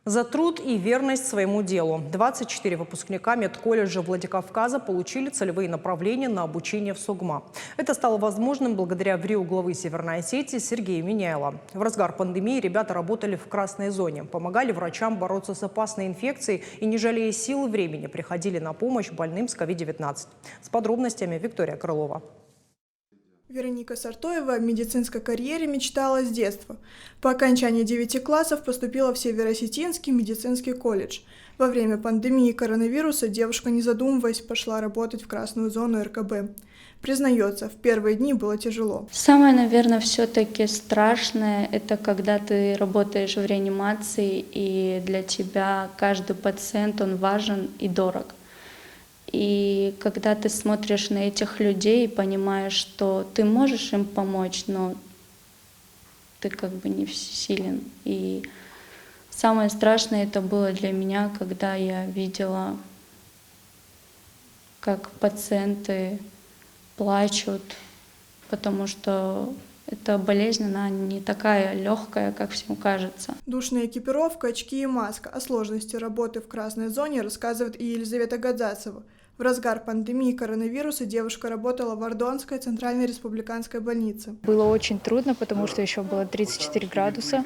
За труд и верность своему делу 24 выпускника медколледжа Владикавказа получили целевые направления на обучение в СОГМА. Это стало возможным благодаря вриу главы Северной Осетии Сергея Миняйла. В разгар пандемии ребята работали в красной зоне, помогали врачам бороться с опасной инфекцией и, не жалея сил и времени, приходили на помощь больным с COVID-19. С подробностями Виктория Крылова. Вероника Сартоева о медицинской карьере мечтала с детства. По окончании 9 классов поступила в Северо-Осетинский медицинский колледж. Во время пандемии коронавируса девушка, не задумываясь, пошла работать в красную зону РКБ. Признается, в первые дни было тяжело. Самое, наверное, все-таки страшное – это когда ты работаешь в реанимации, и для тебя каждый пациент, он важен и дорог. И когда ты смотришь на этих людей и понимаешь, что ты можешь им помочь, но ты как бы не всесилен. И самое страшное это было для меня, когда я видела, как пациенты плачут, потому что эта болезнь, она не такая легкая, как всем кажется. Душная экипировка, очки и маска. О сложности работы в красной зоне рассказывает и Елизавета Гадзацева. В разгар пандемии коронавируса девушка работала в Ардонской центральной республиканской больнице. Было очень трудно, потому что еще было 34 градуса.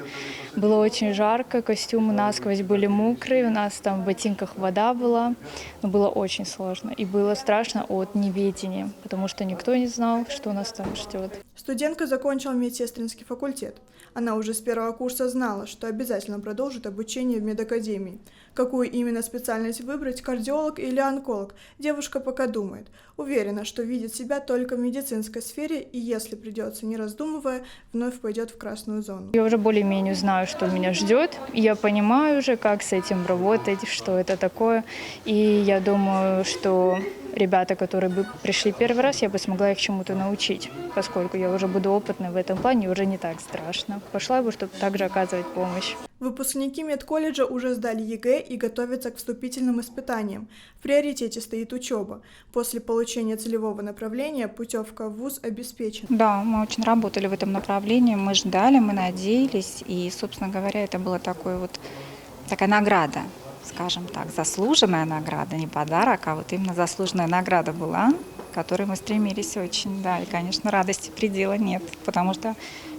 Было очень жарко, костюмы насквозь были мокрые, у нас там в ботинках вода была. Но было очень сложно. И было страшно от неведения, потому что никто не знал, что нас там ждет. Студентка закончила медсестринский факультет. Она уже с первого курса знала, что обязательно продолжит обучение в медакадемии. Какую именно специальность выбрать, кардиолог или онколог, девушка пока думает. Уверена, что видит себя только в медицинской сфере и, если придется, не раздумывая, вновь пойдет в красную зону. Я уже более-менее знаю, что меня ждет. Я понимаю уже, как с этим работать, что это такое. И я думаю, что ребята, которые бы пришли первый раз, я бы смогла их чему-то научить, поскольку я уже буду опытной в этом плане, уже не так страшно. Пошла бы, чтобы также оказывать помощь. Выпускники медколледжа уже сдали ЕГЭ и готовятся к вступительным испытаниям. В приоритете стоит учеба. После получения целевого направления путевка в вуз обеспечена. Да, мы очень работали в этом направлении, мы ждали, мы надеялись, и, собственно говоря, это была такая награда, скажем так, заслуженная награда, не подарок, а вот именно заслуженная награда была, к которой мы стремились очень, да, и, конечно, радости предела нет, потому что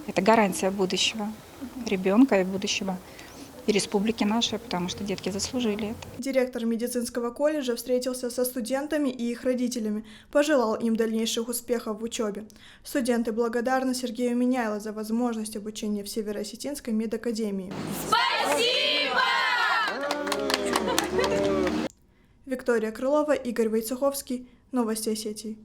это гарантия будущего ребенка и будущего и республики нашей, потому что детки заслужили это. Директор медицинского колледжа встретился со студентами и их родителями, пожелал им дальнейших успехов в учебе. Студенты благодарны Сергею Миняйло за возможность обучения в Северо-Осетинской медакадемии. Спасибо! Виктория Крылова, Игорь Войцеховский. Новости Осетии.